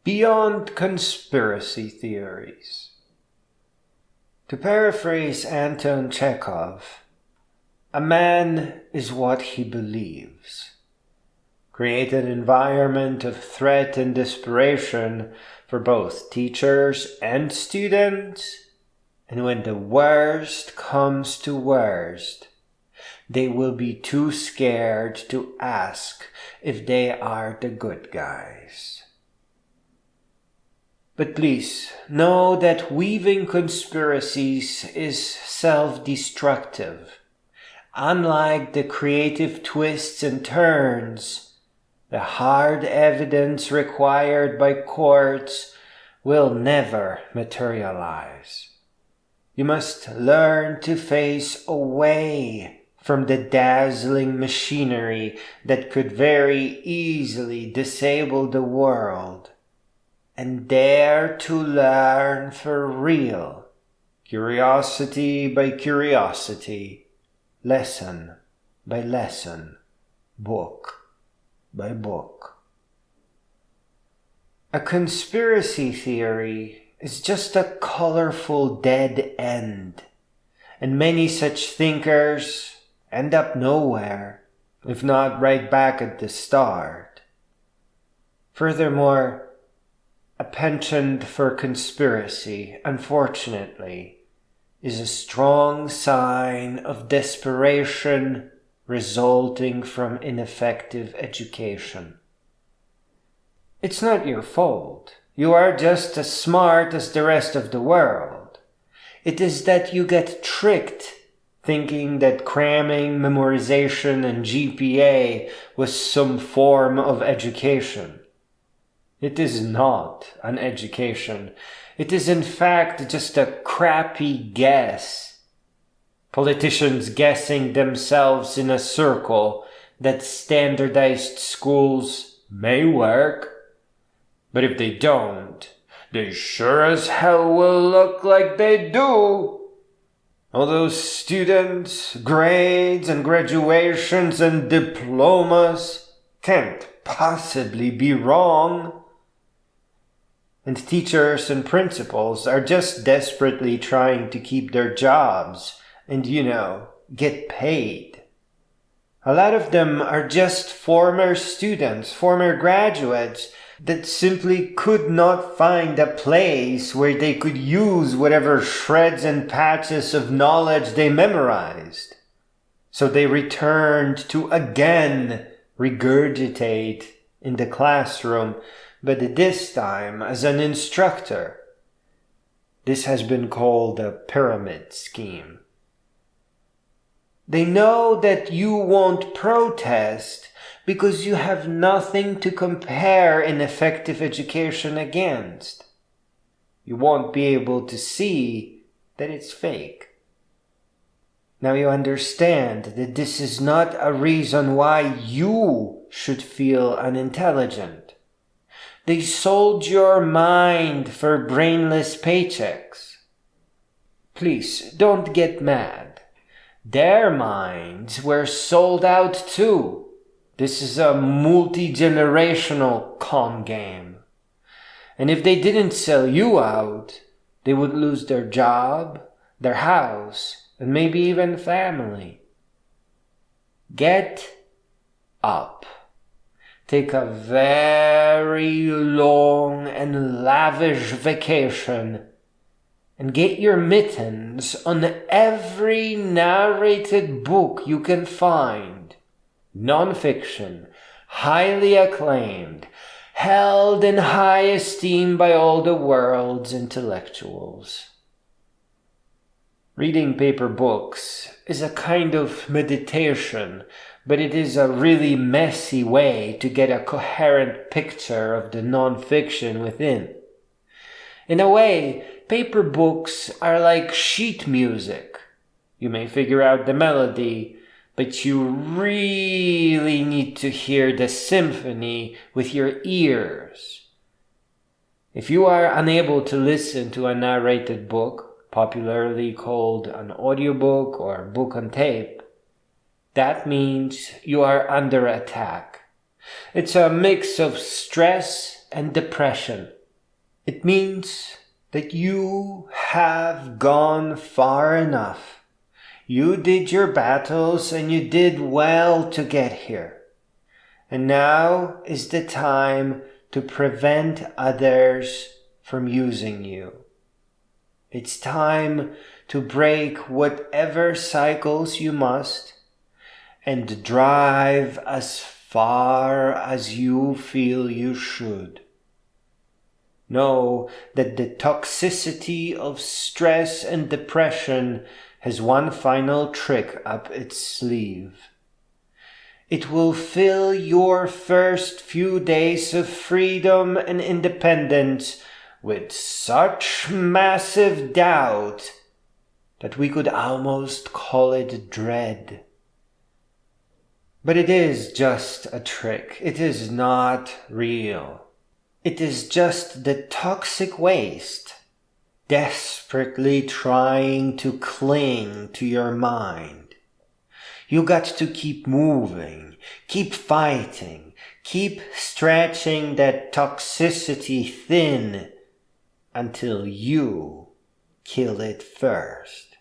Beyond conspiracy theories. To paraphrase Anton Chekhov, a man is what he believes. Create an environment of threat and desperation for both teachers and students, and when the worst comes to worst, they will be too scared to ask if they are the good guys. But please, know that weaving conspiracies is self-destructive. Unlike the creative twists and turns, the hard evidence required by courts will never materialize. You must learn to face away from the dazzling machinery that could very easily disable the world, and dare to learn for real, curiosity by curiosity, lesson by lesson, book by book. A conspiracy theory is just a colorful dead end, and many such thinkers end up nowhere, if not right back at the start. Furthermore, a penchant for conspiracy, unfortunately, is a strong sign of desperation resulting from ineffective education. It's not your fault. You are just as smart as the rest of the world. It is that you get tricked thinking that cramming, memorization, and GPA was some form of education. It is not an education. It is in fact just a crappy guess. Politicians guessing themselves in a circle that standardized schools may work, but if they don't, they sure as hell will look like they do. All those students, grades and graduations and diplomas can't possibly be wrong. And teachers and principals are just desperately trying to keep their jobs and, get paid. A lot of them are just former students, former graduates that simply could not find a place where they could use whatever shreds and patches of knowledge they memorized. So they returned to again regurgitate in the classroom, but this time as an instructor. This has been called a pyramid scheme. They know that you won't protest because you have nothing to compare ineffective education against. You won't be able to see that it's fake. Now you understand that this is not a reason why you should feel unintelligent. They sold your mind for brainless paychecks. Please, don't get mad. Their minds were sold out too. This is a multi-generational con game. And if they didn't sell you out, they would lose their job, their house, and maybe even family. Get up. Take a very long and lavish vacation and get your mittens on every narrated book you can find. Non-fiction, highly acclaimed, held in high esteem by all the world's intellectuals. Reading paper books is a kind of meditation, but it is a really messy way to get a coherent picture of the non-fiction within. In a way, paper books are like sheet music. You may figure out the melody, but you really need to hear the symphony with your ears. If you are unable to listen to a narrated book, popularly called an audiobook or book on tape, that means you are under attack. It's a mix of stress and depression. It means that you have gone far enough. You did your battles and you did well to get here. And now is the time to prevent others from using you. It's time to break whatever cycles you must and drive as far as you feel you should. Know that the toxicity of stress and depression has one final trick up its sleeve. It will fill your first few days of freedom and independence with such massive doubt that we could almost call it dread. But it is just a trick. It is not real. It is just the toxic waste desperately trying to cling to your mind. You got to keep moving, keep fighting, keep stretching that toxicity thin until you kill it first.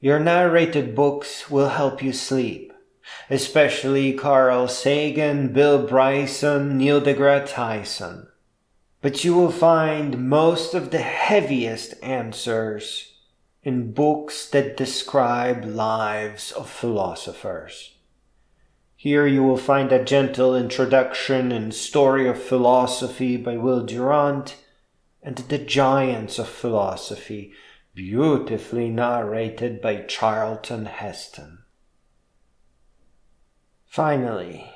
Your narrated books will help you sleep, especially Carl Sagan, Bill Bryson, Neil deGrasse Tyson. But you will find most of the heaviest answers in books that describe lives of philosophers. Here you will find a gentle introduction and story of philosophy by Will Durant and The Giants of Philosophy, beautifully narrated by Charlton Heston. Finally,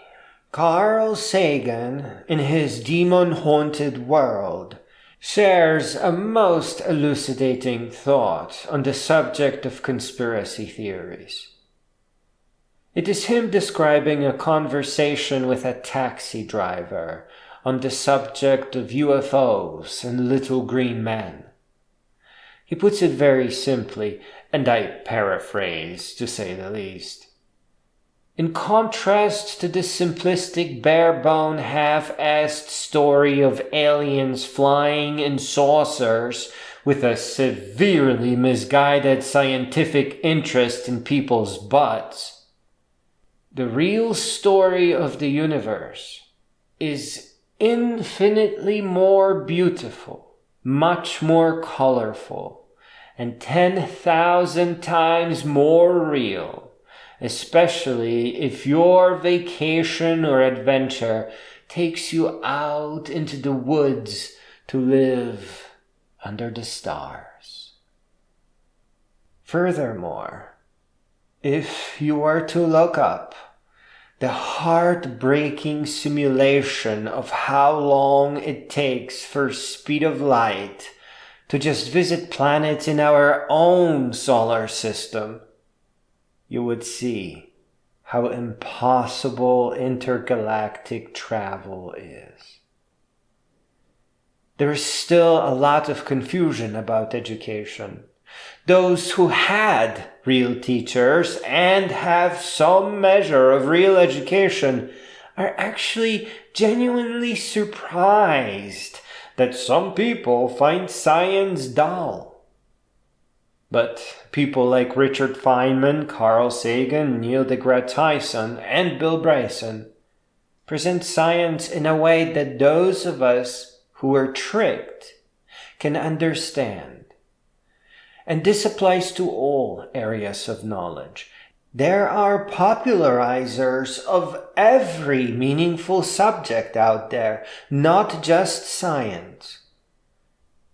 Carl Sagan, in his demon-haunted world, shares a most elucidating thought on the subject of conspiracy theories. It is him describing a conversation with a taxi driver on the subject of UFOs and little green men. He puts it very simply, and I paraphrase to say the least. In contrast to the simplistic, bare-bone, half-assed story of aliens flying in saucers with a severely misguided scientific interest in people's butts, the real story of the universe is infinitely more beautiful, much more colorful, and 10,000 times more real, especially if your vacation or adventure takes you out into the woods to live under the stars. Furthermore, if you were to look up the heartbreaking simulation of how long it takes for speed of light to just visit planets in our own solar system, you would see how impossible intergalactic travel is. There is still a lot of confusion about education. Those who had real teachers and have some measure of real education are actually genuinely surprised that some people find science dull. But people like Richard Feynman, Carl Sagan, Neil deGrasse Tyson, and Bill Bryson present science in a way that those of us who were tricked can understand. And this applies to all areas of knowledge. There are popularizers of every meaningful subject out there, not just science.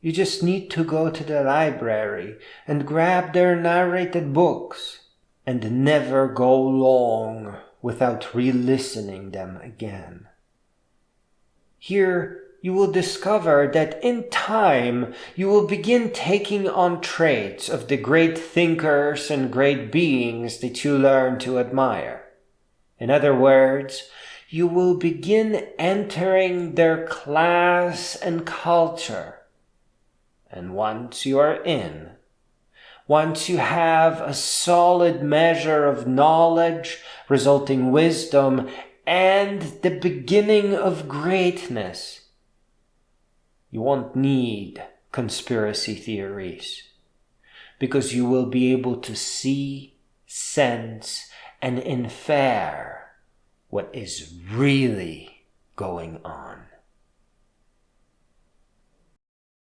You just need to go to the library and grab their narrated books and never go long without re-listening them again. Here, you will discover that in time you will begin taking on traits of the great thinkers and great beings that you learn to admire. In other words, you will begin entering their class and culture. And once you are in, once you have a solid measure of knowledge, resulting wisdom, and the beginning of greatness. You won't need conspiracy theories, because you will be able to see, sense, and infer what is really going on.